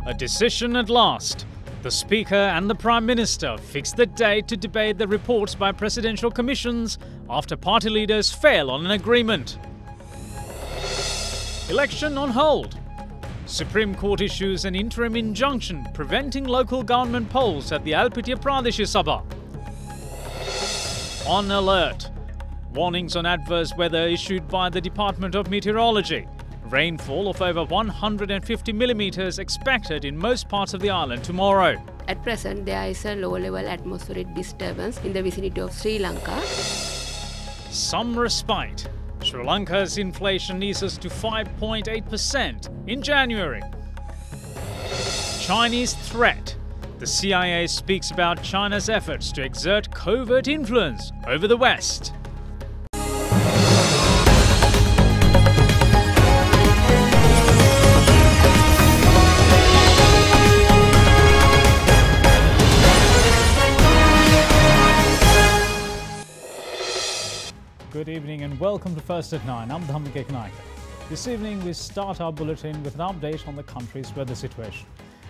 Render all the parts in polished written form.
A decision at last. The Speaker and the Prime Minister fixed the date to debate the reports by presidential commissions after party leaders fail on an agreement. Election on hold. Supreme Court issues an interim injunction preventing local government polls at the Alpitiya Pradesh Sabha. On alert. Warnings on adverse weather issued by the Department of Meteorology. Rainfall of over 150 millimeters expected in most parts of the island tomorrow. At present, there is a low-level atmospheric disturbance in the vicinity of Sri Lanka. Some respite. Sri Lanka's inflation eases to 5.8% in January. Chinese threat. The CIA speaks about China's efforts to exert covert influence over the West. Good evening and welcome to First at 9. I'm Dhammik Eknaika. This evening we start our bulletin with an update on the country's weather situation.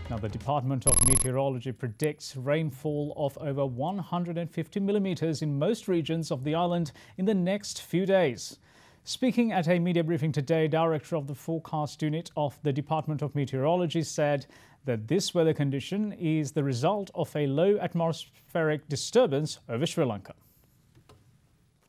Now, the Department of Meteorology predicts rainfall of over 150 millimeters in most regions of the island in the next few days. Speaking at a media briefing today, Director of the Forecast Unit of the Department of Meteorology said that this weather condition is the result of a low atmospheric disturbance over Sri Lanka.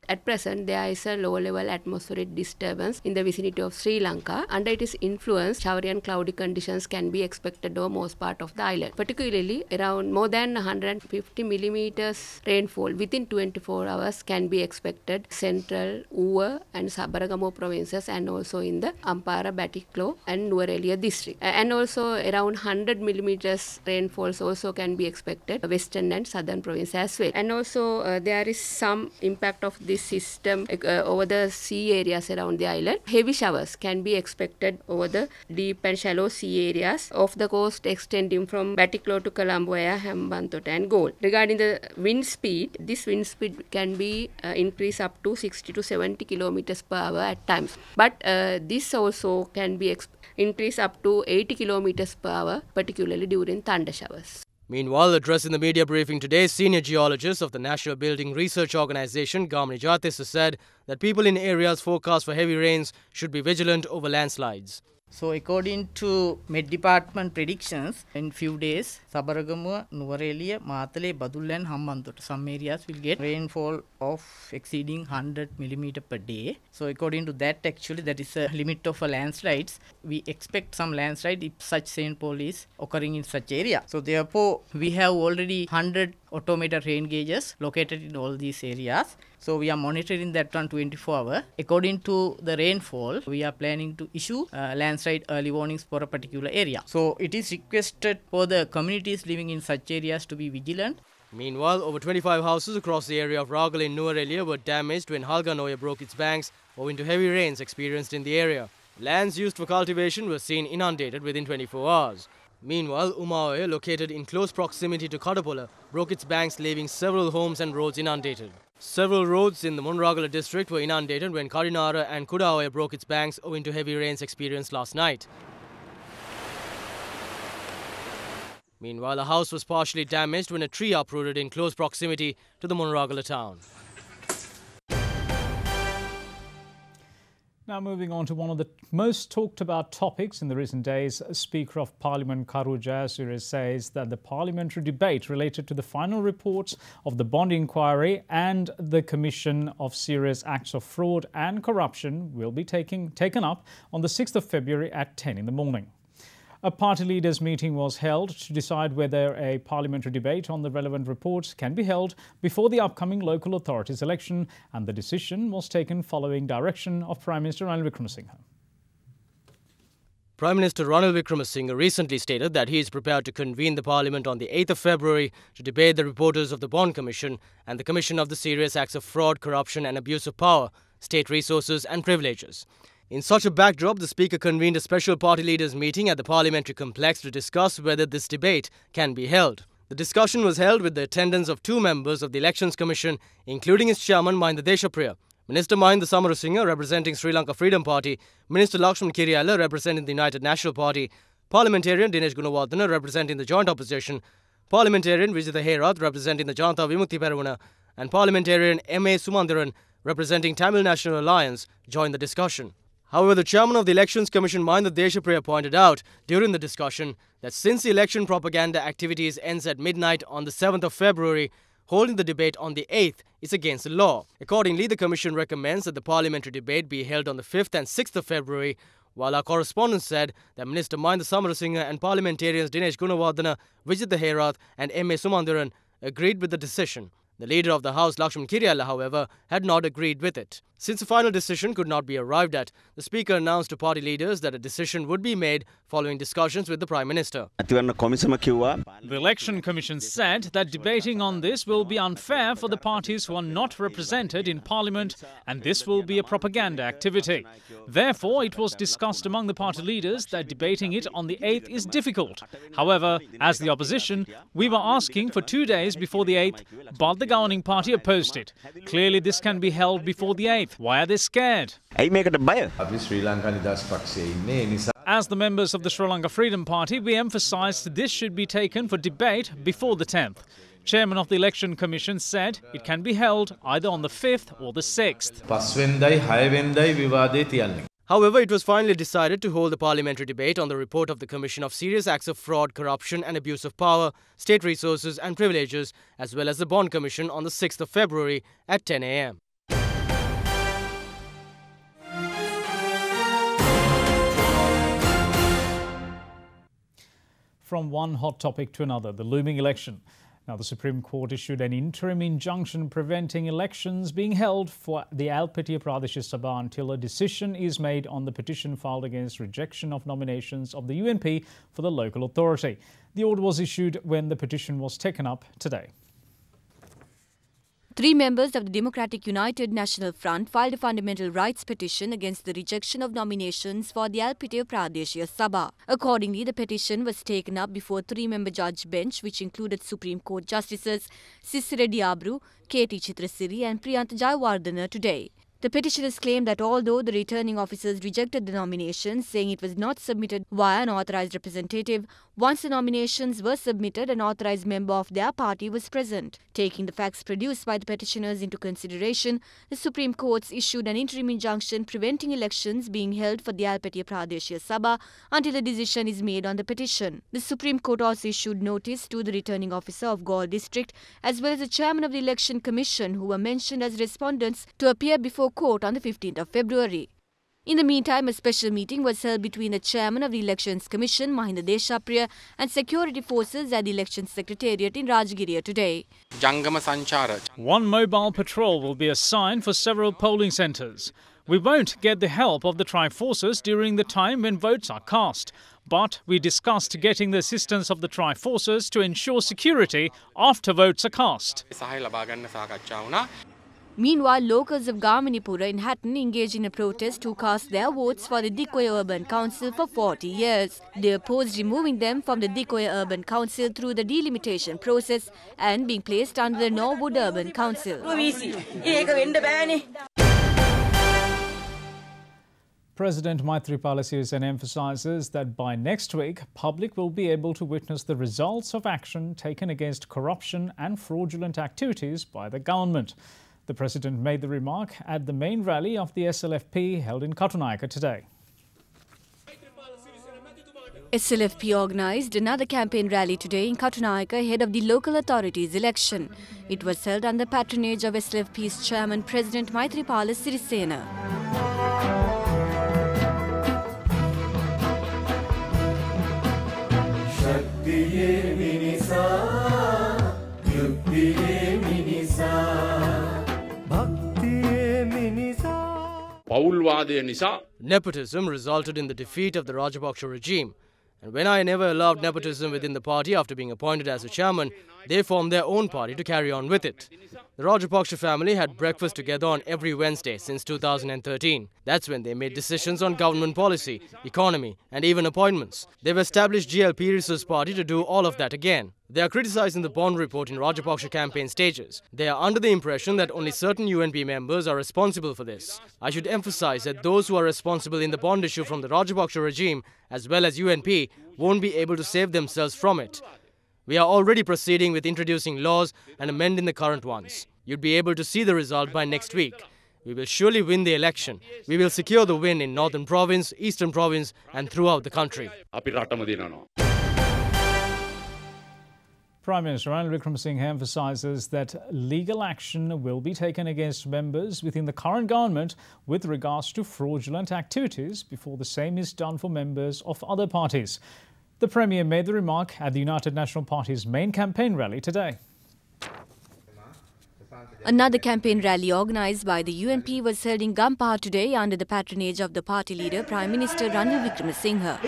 At present, there is a low-level atmospheric disturbance in the vicinity of Sri Lanka. Under its influence, showery and cloudy conditions can be expected over most part of the island. Particularly, around more than 150 millimeters rainfall within 24 hours can be expected central, Uva and Sabaragamuwa provinces and also in the Ampara, Batiklo and Nuwara district. And also around 100 millimeters rainfalls also can be expected western and southern province as well. And also there is some impact of this system over the sea areas around the island. Heavy showers can be expected over the deep and shallow sea areas of the coast extending from Batiklo to Colombo, Hambantota and Galle. Regarding the wind speed, this wind speed can be increased up to 60 to 70 kilometers per hour at times. But this also can be increased up to 80 kilometers per hour, particularly during thunder showers. Meanwhile, addressing the media briefing today, senior geologist of the National Building Research Organisation, Gamini Jatisa, said that people in areas forecast for heavy rains should be vigilant over landslides. So according to Met Department predictions, in few days, Sabaragamuwa, Nuwara, Matale, Badulla and Hambantota, some areas will get rainfall of exceeding 100 millimeter per day. So according to that, actually, that is a limit of landslides. We expect some landslide if such rainfall is occurring in such area. So therefore, we have already 100 automated rain gauges located in all these areas. So we are monitoring that on 24 hours. According to the rainfall, we are planning to issue landslide early warnings for a particular area. So it is requested for the communities living in such areas to be vigilant. Meanwhile, over 25 houses across the area of Ragal in Nuwara were damaged when Halganoya broke its banks owing to heavy rains experienced in the area. Lands used for cultivation were seen inundated within 24 hours. Meanwhile, Umaoya, located in close proximity to Kadapola, broke its banks, leaving several homes and roads inundated. Several roads in the Munragala district were inundated when Karinara and Kudaoya broke its banks owing to heavy rains experienced last night. Meanwhile, a house was partially damaged when a tree uprooted in close proximity to the Munragala town. Now moving on to one of the most talked about topics in the recent days, Speaker of Parliament Karu Jayasuriya says that the parliamentary debate related to the final reports of the bond inquiry and the Commission of Serious Acts of Fraud and Corruption will be taken up on the 6th of February at 10 in the morning. A party leaders meeting was held to decide whether a parliamentary debate on the relevant reports can be held before the upcoming local authorities election, and the decision was taken following direction of Prime Minister Ranil Wickremesinghe. Prime Minister Ranil Wickremesinghe recently stated that he is prepared to convene the Parliament on the 8th of February to debate the reporters of the Bond Commission and the Commission of the Serious Acts of Fraud, Corruption and Abuse of Power, State Resources and Privileges. In such a backdrop, the Speaker convened a special party leaders meeting at the Parliamentary Complex to discuss whether this debate can be held. The discussion was held with the attendance of 2 members of the Elections Commission, including its chairman Mahinda Deshapriya, Minister Mahinda Samarasinghe representing Sri Lanka Freedom Party, Minister Lakshman Kiriyala representing the United National Party, Parliamentarian Dinesh Gunawardena representing the joint opposition, Parliamentarian Vijitha Herath representing the Janata Vimukthi Peramuna, and Parliamentarian M.A. Sumandaran representing Tamil National Alliance joined the discussion. However, the chairman of the Elections Commission, Mahinda Deshapriya, pointed out during the discussion that since the election propaganda activities ends at midnight on the 7th of February, holding the debate on the 8th is against the law. Accordingly, the Commission recommends that the parliamentary debate be held on the 5th and 6th of February, while our correspondent said that Minister Mahinda Samarasinghe and parliamentarians Dinesh Gunawardena, Vijitha Herath and M.A. Sumandaran agreed with the decision. The leader of the House, Lakshman Kiriyalla, however, had not agreed with it. Since a final decision could not be arrived at, the Speaker announced to party leaders that a decision would be made following discussions with the Prime Minister. The Election Commission said that debating on this will be unfair for the parties who are not represented in Parliament, and this will be a propaganda activity. Therefore, it was discussed among the party leaders that debating it on the 8th is difficult. However, as the opposition, we were asking for 2 days before the 8th, but the governing party opposed it. Clearly, this can be held before the 8th. Why are they scared? As the members of the Sri Lanka Freedom Party, we emphasised this should be taken for debate before the 10th. Chairman of the Election Commission said it can be held either on the 5th or the 6th. However, it was finally decided to hold the parliamentary debate on the report of the Commission of Serious Acts of Fraud, Corruption and Abuse of Power, State Resources and Privileges, as well as the Bond Commission on the 6th of February at 10 a.m. From one hot topic to another, the looming election. Now, the Supreme Court issued an interim injunction preventing elections being held for the Alpetiya Pradeshya Sabha until a decision is made on the petition filed against rejection of nominations of the UNP for the local authority. The order was issued when the petition was taken up today. 3 members of the Democratic United National Front filed a fundamental rights petition against the rejection of nominations for the Alpetiya Pradeshya Sabha. Accordingly, the petition was taken up before a 3-member judge bench, which included Supreme Court Justices Sisiredi Abru, K.T. Chitrasiri and Priyantha Jayawardena today. The petitioners claimed that although the returning officers rejected the nominations, saying it was not submitted via an authorised representative, once the nominations were submitted, an authorised member of their party was present. Taking the facts produced by the petitioners into consideration, the Supreme Court issued an interim injunction preventing elections being held for the Alpetiya Pradeshya Sabha until a decision is made on the petition. The Supreme Court also issued notice to the returning officer of Galle District as well as the chairman of the Election Commission, who were mentioned as respondents, to appear before court on the 15th of February. In the meantime, a special meeting was held between the chairman of the Elections Commission, Mahinda Deshapriya, and security forces at the Elections Secretariat in Rajagiriya today. One mobile patrol will be assigned for several polling centres. We won't get the help of the Tri-Forces during the time when votes are cast, but we discussed getting the assistance of the Tri-Forces to ensure security after votes are cast. Meanwhile, locals of Gamanipura in Hatton engaged in a protest to cast their votes for the Dikoya Urban Council for 40 years. They opposed removing them from the Dikoya Urban Council through the delimitation process and being placed under the Norwood Urban Council. President Maithripala Sirisena emphasises that by next week, public will be able to witness the results of action taken against corruption and fraudulent activities by the government. The President made the remark at the main rally of the SLFP held in Katunayake today. SLFP organised another campaign rally today in Katunayake ahead of the local authorities election. It was held under patronage of SLFP's chairman, President Maithripala Sirisena. Nepotism resulted in the defeat of the Rajapaksa regime. And when I never allowed nepotism within the party after being appointed as a chairman, They formed their own party to carry on with it. The Rajapaksa family had breakfast together on every Wednesday since 2013. That's when they made decisions on government policy, economy and even appointments. They've established GLP Resource Party to do all of that again. They are criticizing the bond report in Rajapaksa campaign stages. They are under the impression that only certain UNP members are responsible for this. I should emphasize that those who are responsible in the bond issue from the Rajapaksa regime as well as UNP won't be able to save themselves from it. We are already proceeding with introducing laws and amending the current ones. You'd be able to see the result by next week. We will surely win the election. We will secure the win in Northern Province, Eastern Province and throughout the country. Prime Minister Ranil Wickremesinghe emphasises that legal action will be taken against members within the current government with regards to fraudulent activities before the same is done for members of other parties. The Premier made the remark at the United National Party's main campaign rally today. Another campaign rally organised by the UNP was held in Gampaha today under the patronage of the party leader Prime Minister Ranil Wickremesinghe.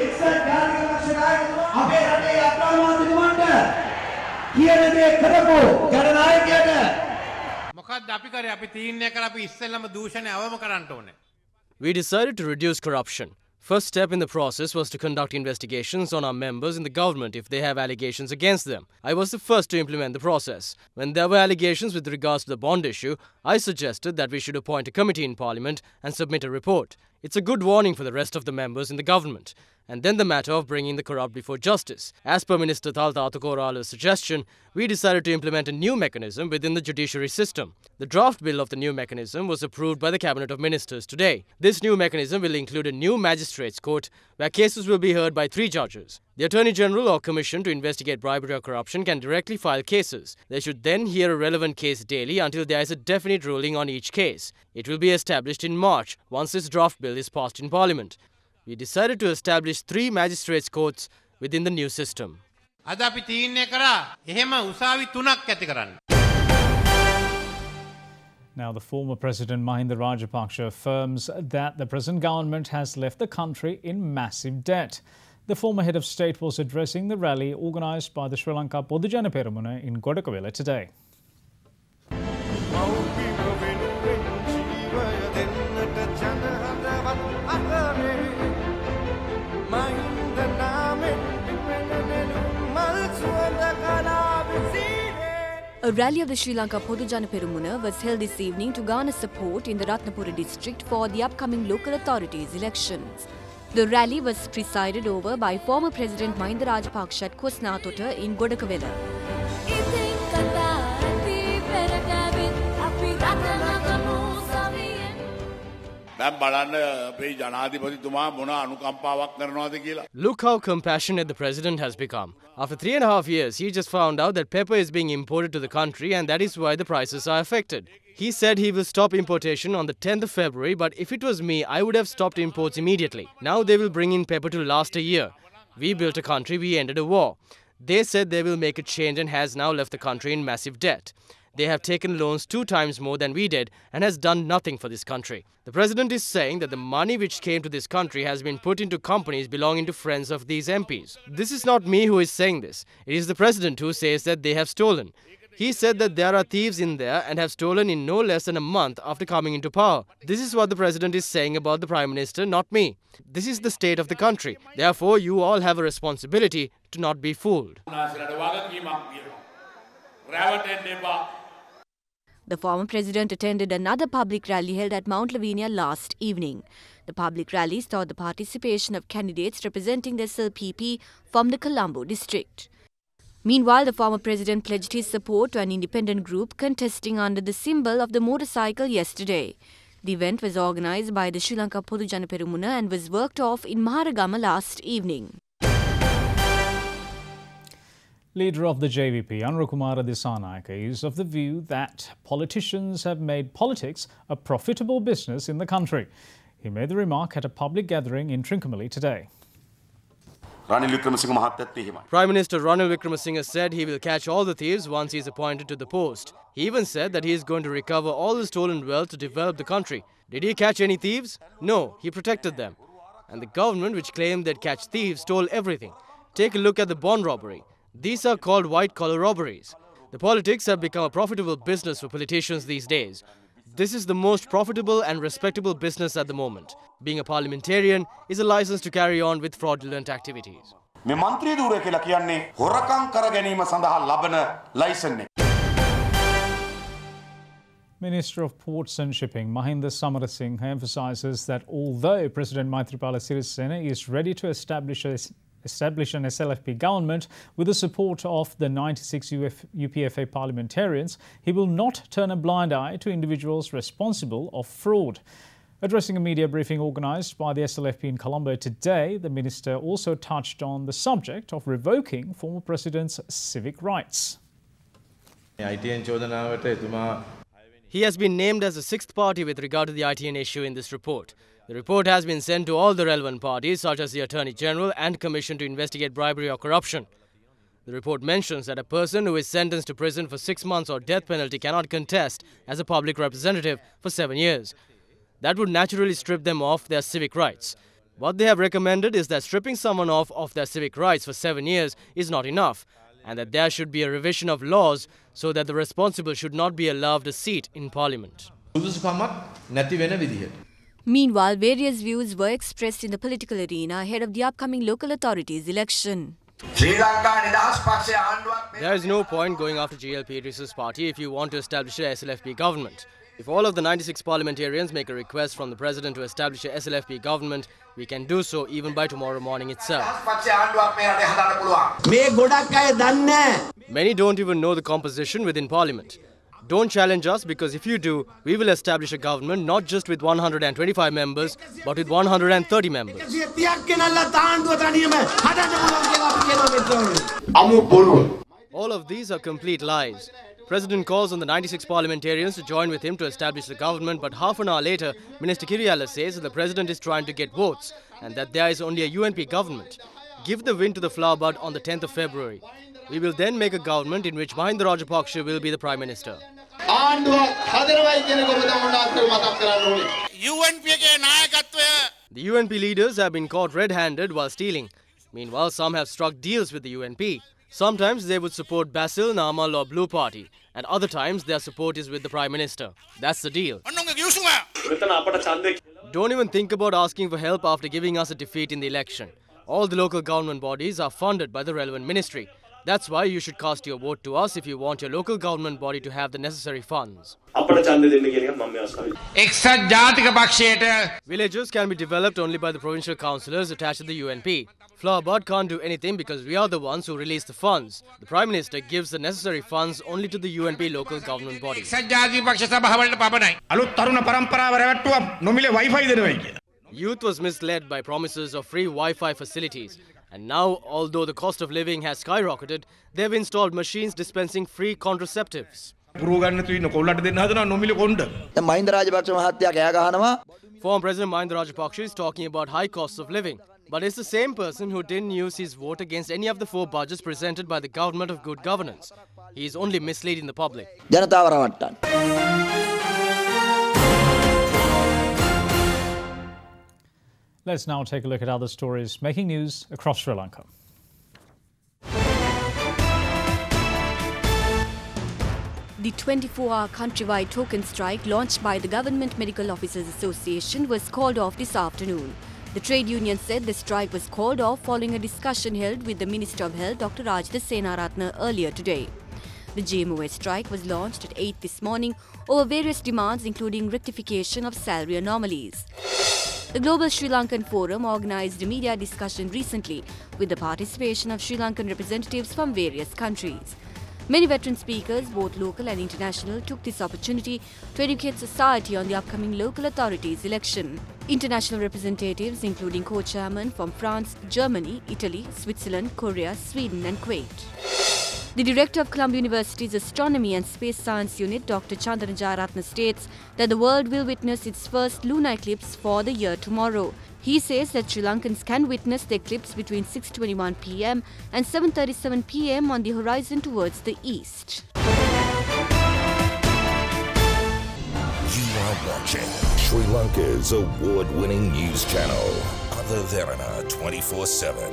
We decided to reduce corruption. First step in the process was to conduct investigations on our members in the government if they have allegations against them. I was the first to implement the process. When there were allegations with regards to the bond issue, I suggested that we should appoint a committee in Parliament and submit a report. It's a good warning for the rest of the members in the government. And then the matter of bringing the corrupt before justice. As per Minister Thalta Atukorala's suggestion, we decided to implement a new mechanism within the judiciary system. The draft bill of the new mechanism was approved by the Cabinet of Ministers today. This new mechanism will include a new magistrates court where cases will be heard by 3 judges. The Attorney General or Commission to investigate bribery or corruption can directly file cases. They should then hear a relevant case daily until there is a definite ruling on each case. It will be established in March once this draft bill is passed in Parliament. We decided to establish 3 magistrates courts within the new system. Now, the former President Mahinda Rajapaksa affirms that the present government has left the country in massive debt. The former head of state was addressing the rally organised by the Sri Lanka Podujana Peramuna in Godakavela today. A rally of the Sri Lanka Podujana Peramuna was held this evening to garner support in the Ratnapura district for the upcoming local authorities elections. The rally was presided over by former President Mahinda Rajapaksa at Kuasnathota in Godakavela. Look how compassionate the president has become. After 3.5 years, he just found out that pepper is being imported to the country and that is why the prices are affected. He said he will stop importation on the 10th of February, but if it was me, I would have stopped imports immediately. Now they will bring in pepper to last a year. We built a country, we ended a war. They said they will make a change and has now left the country in massive debt. They have taken loans 2 times more than we did and has done nothing for this country. The president is saying that the money which came to this country has been put into companies belonging to friends of these MPs. This is not me who is saying this. It is the president who says that they have stolen. He said that there are thieves in there and have stolen in no less than a month after coming into power. This is what the president is saying about the Prime Minister, not me. This is the state of the country. Therefore, you all have a responsibility to not be fooled. The former president attended another public rally held at Mount Lavinia last evening. The public rally saw the participation of candidates representing the SLPP from the Colombo district. Meanwhile, the former president pledged his support to an independent group contesting under the symbol of the motorcycle yesterday. The event was organised by the Sri Lanka Podujana Peramuna and was worked off in Maharagama last evening. Leader of the JVP, Anurukumara Dissanayake, is of the view that politicians have made politics a profitable business in the country. He made the remark at a public gathering in Trincomalee today. Prime Minister Ranil Wickremesinghe said he will catch all the thieves once he is appointed to the post. He even said that he is going to recover all the stolen wealth to develop the country. Did he catch any thieves? No, he protected them. And the government, which claimed they'd catch thieves, stole everything. Take a look at the bond robbery. These are called white-collar robberies. The politics have become a profitable business for politicians these days. This is the most profitable and respectable business at the moment. Being a parliamentarian is a license to carry on with fraudulent activities. මේ මන්ත්‍රී ධූරය කියලා කියන්නේ හොරකම් කර ගැනීම සඳහා ලබන licence එක. Minister of Ports and Shipping Mahinda Samarasinghe emphasises that although President Maithripala Sirisena is ready to establish an SLFP government with the support of the 96 UPFA parliamentarians, he will not turn a blind eye to individuals responsible of fraud. Addressing a media briefing organised by the SLFP in Colombo today, the minister also touched on the subject of revoking former president's civic rights. He has been named as the sixth party with regard to the ITN issue in this report. The report has been sent to all the relevant parties, such as the Attorney General and Commission to investigate bribery or corruption. The report mentions that a person who is sentenced to prison for 6 months or death penalty cannot contest as a public representative for 7 years. That would naturally strip them of their civic rights. What they have recommended is that stripping someone of their civic rights for 7 years is not enough, and that there should be a revision of laws so that the responsible should not be allowed a seat in parliament. Meanwhile, various views were expressed in the political arena ahead of the upcoming local authorities election. There is no point going after GLP Idris's party if you want to establish a SLFP government. If all of the 96 parliamentarians make a request from the President to establish a SLFP government, we can do so even by tomorrow morning itself. Many don't even know the composition within Parliament. Don't challenge us, because if you do, we will establish a government not just with 125 members, but with 130 members. All of these are complete lies. President calls on the 96 parliamentarians to join with him to establish the government, but half an hour later, Minister Kiriyala says that the President is trying to get votes and that there is only a UNP government. Give the win to the flower bud on the 10th of February. We will then make a government in which Mahinda Rajapaksa will be the Prime Minister. The UNP leaders have been caught red-handed while stealing. Meanwhile, some have struck deals with the UNP. Sometimes they would support Basil, Namal or Blue Party, and other times their support is with the Prime Minister. That's the deal. Don't even think about asking for help after giving us a defeat in the election. All the local government bodies are funded by the relevant ministry. That's why you should cast your vote to us if you want your local government body to have the necessary funds. Villages can be developed only by the provincial councillors attached to the UNP. Flower Bud can't do anything because we are the ones who release the funds. The Prime Minister gives the necessary funds only to the UNP local government body. Youth was misled by promises of free Wi-Fi facilities. And now, although the cost of living has skyrocketed, they have installed machines dispensing free contraceptives. Former President Mahinda Rajapaksa is talking about high costs of living. But it's the same person who didn't use his vote against any of the 4 budgets presented by the government of good governance. He is only misleading the public. Let's now take a look at other stories making news across Sri Lanka. The 24-hour countrywide token strike launched by the Government Medical Officers Association was called off this afternoon. The trade union said the strike was called off following a discussion held with the Minister of Health, Dr. Rajitha Senaratne, earlier today. The GMOS strike was launched at 8 this morning over various demands including rectification of salary anomalies. The Global Sri Lankan Forum organised a media discussion recently with the participation of Sri Lankan representatives from various countries. Many veteran speakers, both local and international, took this opportunity to educate society on the upcoming local authorities election. International representatives, including co-chairmen from France, Germany, Italy, Switzerland, Korea, Sweden and Kuwait. The director of Colombo University's Astronomy and Space Science Unit, Dr. Chandana Jayaratne, states that the world will witness its first lunar eclipse for the year tomorrow. He says that Sri Lankans can witness the eclipse between 6:21 p.m. and 7:37 p.m. on the horizon towards the east. You are watching Sri Lanka's award-winning news channel, Derana 24/7.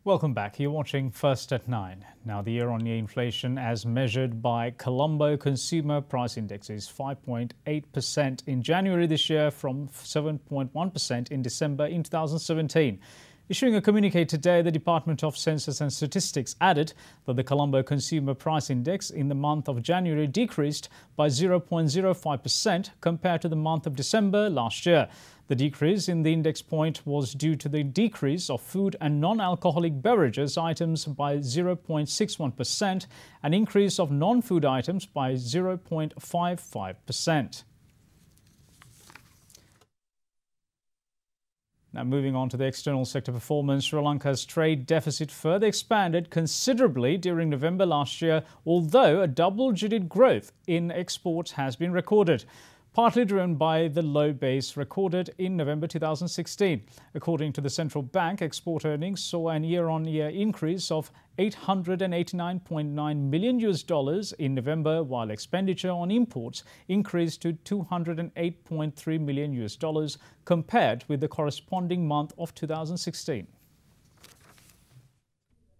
Welcome back. You're watching First at 9. Now, the year-on-year inflation as measured by Colombo Consumer Price Index is 5.8% in January this year from 7.1% in December in 2017. Issuing a communique today, the Department of Census and Statistics added that the Colombo Consumer Price Index in the month of January decreased by 0.05% compared to the month of December last year. The decrease in the index point was due to the decrease of food and non-alcoholic beverages items by 0.61%, an increase of non-food items by 0.55%. Now, moving on to the external sector performance, Sri Lanka's trade deficit further expanded considerably during November last year, although a double-digit growth in exports has been recorded, partly driven by the low base recorded in November 2016. According to the central bank, export earnings saw an year-on-year increase of $889.9 million in November, while expenditure on imports increased to $208.3 million compared with the corresponding month of 2016.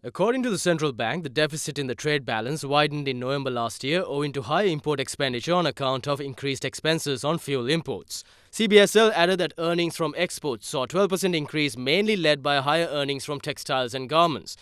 According to the central bank, the deficit in the trade balance widened in November last year owing to high import expenditure on account of increased expenses on fuel imports. CBSL added that earnings from exports saw a 12% increase, mainly led by higher earnings from textiles and garments.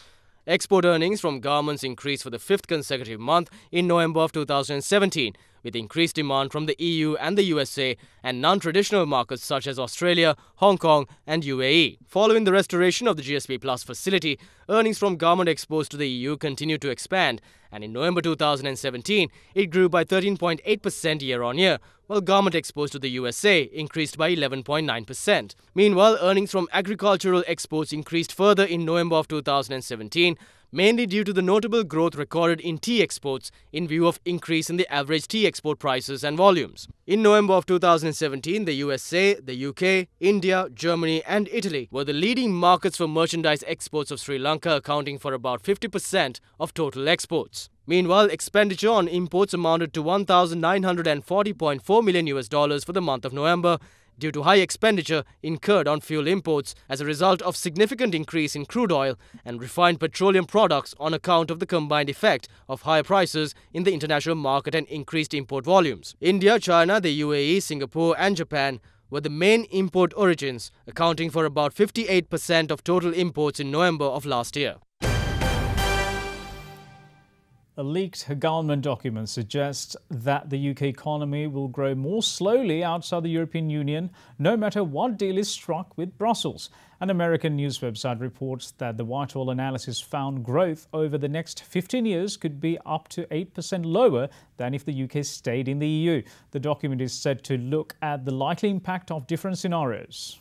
Export earnings from garments increased for the fifth consecutive month in November of 2017, with increased demand from the EU and the USA and non-traditional markets such as Australia, Hong Kong and UAE. Following the restoration of the GSP Plus facility, earnings from garment exports to the EU continued to expand, and in November 2017, it grew by 13.8% year-on-year, while garment exports to the USA increased by 11.9%. Meanwhile, earnings from agricultural exports increased further in November of 2017, mainly due to the notable growth recorded in tea exports in view of increase in the average tea export prices and volumes. In November of 2017, the USA, the UK, India, Germany and Italy were the leading markets for merchandise exports of Sri Lanka, accounting for about 50% of total exports. Meanwhile, expenditure on imports amounted to $1,940.4 million for the month of November, due to high expenditure incurred on fuel imports as a result of significant increase in crude oil and refined petroleum products on account of the combined effect of higher prices in the international market and increased import volumes. India, China, the UAE, Singapore and Japan were the main import origins, accounting for about 58% of total imports in November of last year. A leaked government document suggests that the UK economy will grow more slowly outside the European Union, no matter what deal is struck with Brussels. An American news website reports that the Whitehall analysis found growth over the next 15 years could be up to 8% lower than if the UK stayed in the EU. The document is said to look at the likely impact of different scenarios.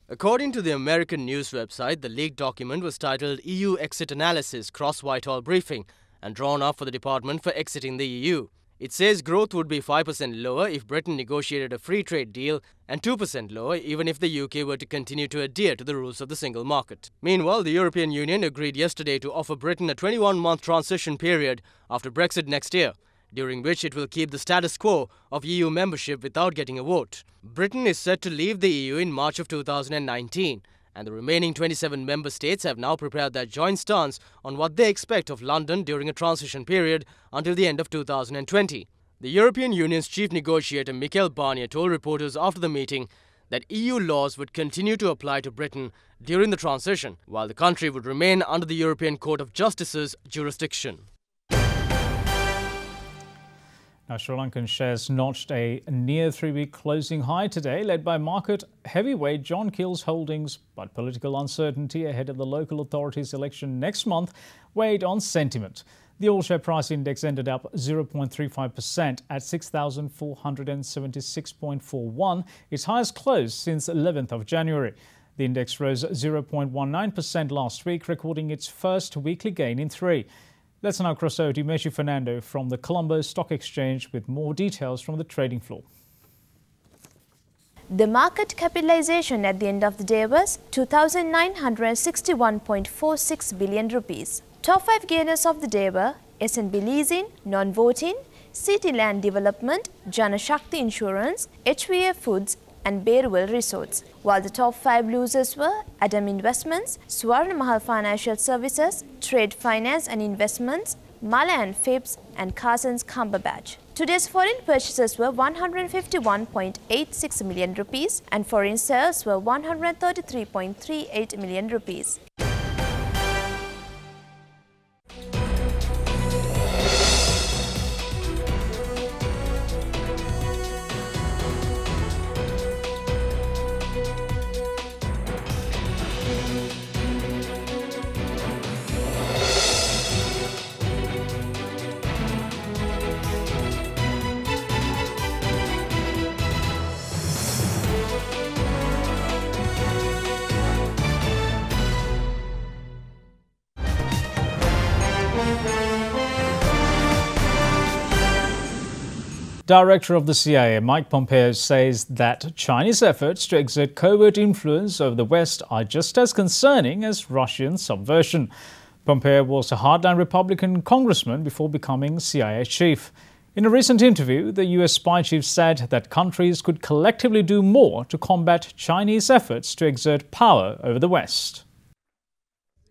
According to the American news website, the leaked document was titled EU Exit Analysis Cross-Whitehall Briefing and drawn up for the department for exiting the EU. It says growth would be 5% lower if Britain negotiated a free trade deal and 2% lower even if the UK were to continue to adhere to the rules of the single market. Meanwhile, the European Union agreed yesterday to offer Britain a 21-month transition period after Brexit next year, during which it will keep the status quo of EU membership without getting a vote. Britain is set to leave the EU in March of 2019, and the remaining 27 member states have now prepared their joint stance on what they expect of London during a transition period until the end of 2020. The European Union's chief negotiator Michel Barnier told reporters after the meeting that EU laws would continue to apply to Britain during the transition, while the country would remain under the European Court of Justice's jurisdiction. Now, Sri Lankan shares notched a near three-week closing high today, led by market heavyweight John Keel's holdings, but political uncertainty ahead of the local authorities election next month weighed on sentiment. The all-share price index ended up 0.35% at 6,476.41, its highest close since 11th of January. The index rose 0.19% last week, recording its first weekly gain in 3. Let's now cross over to Meshu Fernando from the Colombo Stock Exchange with more details from the trading floor. The market capitalization at the end of the day was 2,961.46 billion rupees. Top 5 gainers of the day were S&B Leasing, Non-Voting, City Land Development, Jana Shakti Insurance, HVA Foods, and Bearwell Resorts, while the top 5 losers were Adam Investments, Swarna Mahal Financial Services, Trade Finance and Investments, Mala and Phipps, and Carson's Cumberbatch. Today's foreign purchases were 151.86 million rupees and foreign sales were 133.38 million rupees. Director of the CIA, Mike Pompeo, says that Chinese efforts to exert covert influence over the West are just as concerning as Russian subversion. Pompeo was a hardline Republican congressman before becoming CIA chief. In a recent interview, the US spy chief said that countries could collectively do more to combat Chinese efforts to exert power over the West.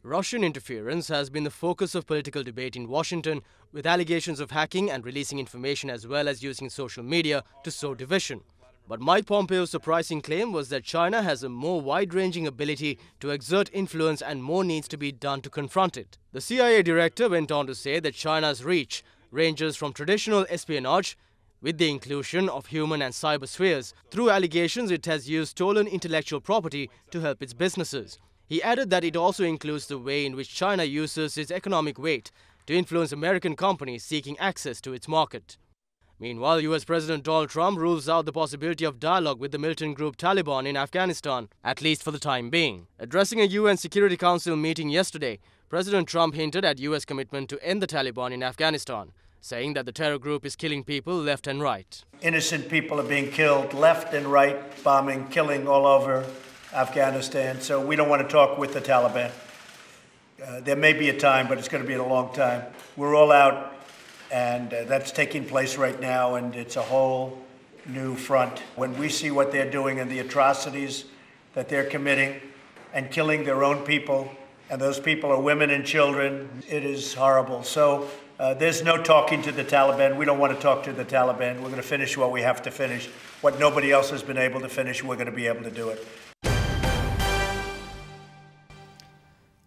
Russian interference has been the focus of political debate in Washington, with allegations of hacking and releasing information as well as using social media to sow division. But Mike Pompeo's surprising claim was that China has a more wide-ranging ability to exert influence and more needs to be done to confront it. The CIA director went on to say that China's reach ranges from traditional espionage, with the inclusion of human and cyber spheres. Through allegations, it has used stolen intellectual property to help its businesses. He added that it also includes the way in which China uses its economic weight to influence American companies seeking access to its market. Meanwhile, US President Donald Trump rules out the possibility of dialogue with the militant group Taliban in Afghanistan, at least for the time being. Addressing a UN Security Council meeting yesterday, President Trump hinted at US commitment to end the Taliban in Afghanistan, saying that the terror group is killing people left and right. Innocent people are being killed left and right, bombing, killing all over Afghanistan, so we don't want to talk with the Taliban. There may be a time, but it's going to be a long time. We're all out, and that's taking place right now, and it's a whole new front. When we see what they're doing and the atrocities that they're committing and killing their own people, and those people are women and children, it is horrible. So there's no talking to the Taliban. We don't want to talk to the Taliban. We're going to finish what we have to finish. What nobody else has been able to finish, we're going to be able to do it.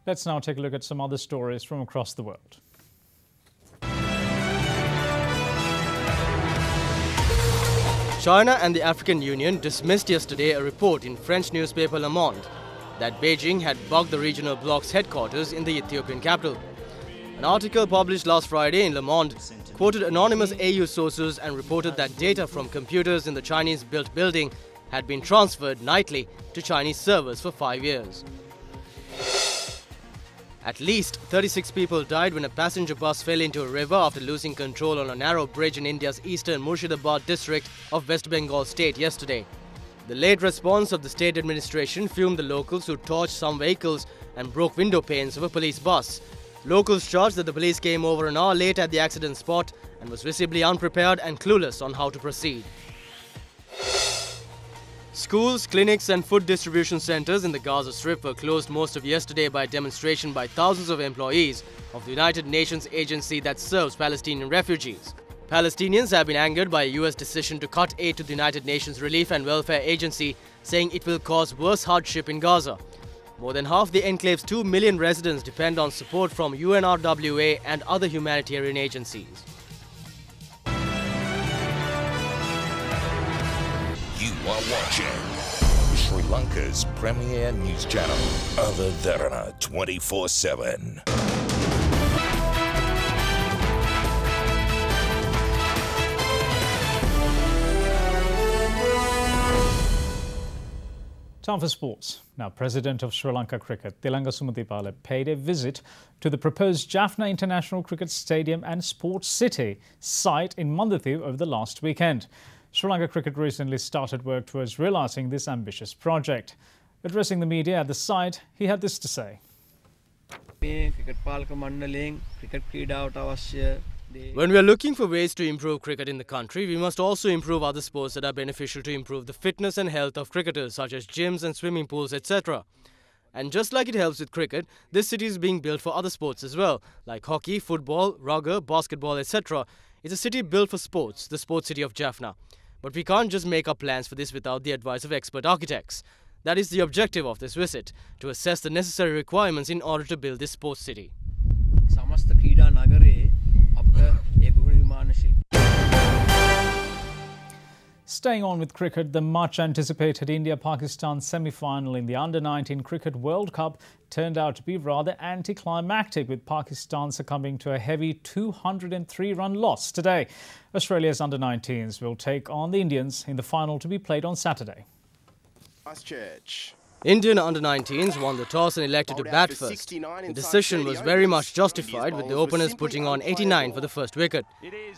Let's now take a look at some other stories from across the world. China and the African Union dismissed yesterday a report in French newspaper Le Monde that Beijing had bugged the regional bloc's headquarters in the Ethiopian capital. An article published last Friday in Le Monde quoted anonymous AU sources and reported that data from computers in the Chinese-built building had been transferred nightly to Chinese servers for 5 years. At least 36 people died when a passenger bus fell into a river after losing control on a narrow bridge in India's eastern Murshidabad district of West Bengal state yesterday. The late response of the state administration fumed the locals who torched some vehicles and broke window panes of a police bus. Locals charged that the police came over an hour late at the accident spot and was visibly unprepared and clueless on how to proceed. Schools, clinics and food distribution centers in the Gaza Strip were closed most of yesterday by demonstration by thousands of employees of the United Nations agency that serves Palestinian refugees. Palestinians have been angered by a US decision to cut aid to the United Nations Relief and Welfare Agency, saying it will cause worse hardship in Gaza. More than half the enclave's 2 million residents depend on support from UNRWA and other humanitarian agencies. You are watching Sri Lanka's premier news channel, Derana 24/7. Time for sports. Now, President of Sri Lanka Cricket, Tilanga Sumudipala, paid a visit to the proposed Jaffna International Cricket Stadium and Sports City site in Mandathiv over the last weekend. Sri Lanka Cricket recently started work towards realising this ambitious project. Addressing the media at the site, he had this to say. මේ cricket පාලක මණ්ඩලයෙන් cricket ක්‍රීඩාවට අවශ්‍ය When we are looking for ways to improve cricket in the country, we must also improve other sports that are beneficial to improve the fitness and health of cricketers, such as gyms and swimming pools, etc. And just like it helps with cricket, this city is being built for other sports as well, like hockey, football, rugby, basketball, etc. It's a city built for sports, the sports city of Jaffna. But we can't just make up plans for this without the advice of expert architects. That is the objective of this visit, to assess the necessary requirements in order to build this sports city. Staying on with cricket, the much-anticipated India-Pakistan semi-final in the Under-19 Cricket World Cup turned out to be rather anticlimactic, with Pakistan succumbing to a heavy 203-run loss today. Australia's Under-19s will take on the Indians in the final to be played on Saturday. Indian Under-19s won the toss and elected to bat first. The decision was very much justified, with the openers putting on 89 for the first wicket.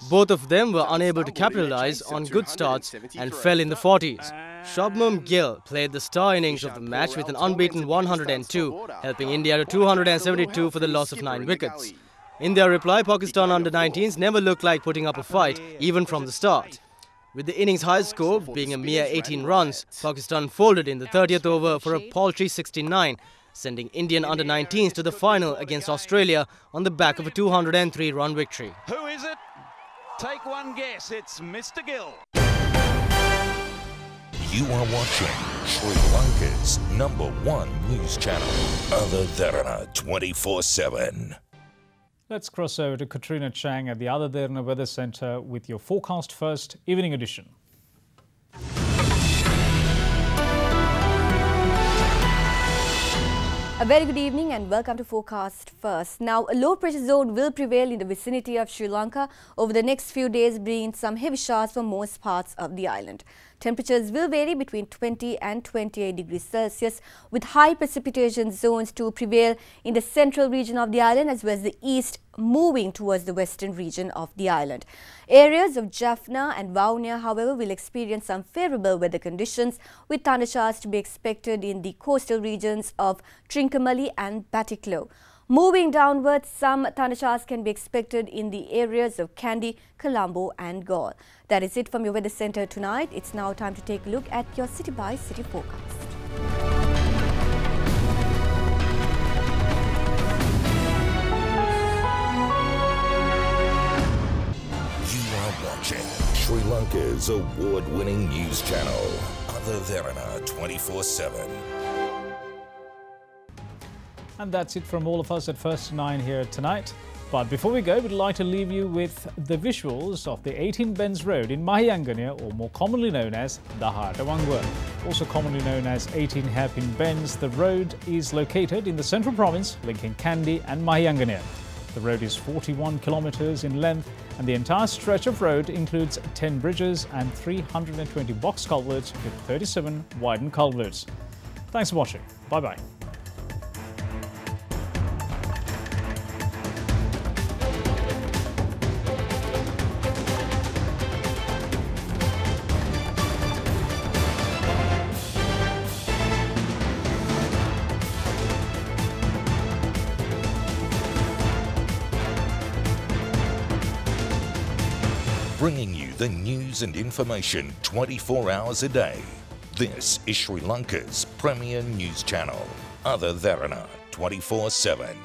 Both of them were unable to capitalise on good starts and fell in the 40s. Shubman Gill played the star innings of the match with an unbeaten 102, helping India to 272 for the loss of 9 wickets. In their reply, Pakistan Under-19s never looked like putting up a fight, even from the start. With the innings' highest score being a mere 18 runs, Pakistan folded in the 30th over for a paltry 69, sending Indian Under-19s to the final against Australia on the back of a 203-run victory. Who is it? Take one guess. It's Mr. Gill. You are watching Sri Lanka's #1 news channel, Other Derana 24/7. Let's cross over to Katrina Chang at the Other Derana Weather Centre with your forecast first, evening edition. A very good evening and welcome to Forecast First. Now, a low pressure zone will prevail in the vicinity of Sri Lanka over the next few days, bringing some heavy showers for most parts of the island. Temperatures will vary between 20 and 28 degrees Celsius, with high precipitation zones to prevail in the central region of the island as well as the east, moving towards the western region of the island. Areas of Jaffna and Vaunia, however, will experience some favourable weather conditions, with thundershowers to be expected in the coastal regions of Trincomalee and Batticaloa. Moving downwards, some thundershowers can be expected in the areas of Kandy, Colombo and Galle. That is it from your weather centre tonight. It's now time to take a look at your city-by-city forecast. You are watching Sri Lanka's award-winning news channel, Other Derana 24/7. And that's it from all of us at First to 9 here tonight. But before we go, we'd like to leave you with the visuals of the 18 Bends Road in Mahayangana, or more commonly known as the Hartawangwa. Also commonly known as 18 Hairpin Bends, the road is located in the central province, linking Kandy and Mahayangana. The road is 41 kilometres in length, and the entire stretch of road includes 10 bridges and 320 box culverts with 37 widened culverts. Thanks for watching. Bye-bye. Bringing you the news and information 24 hours a day. This is Sri Lanka's premier news channel, Other Derana 24/7.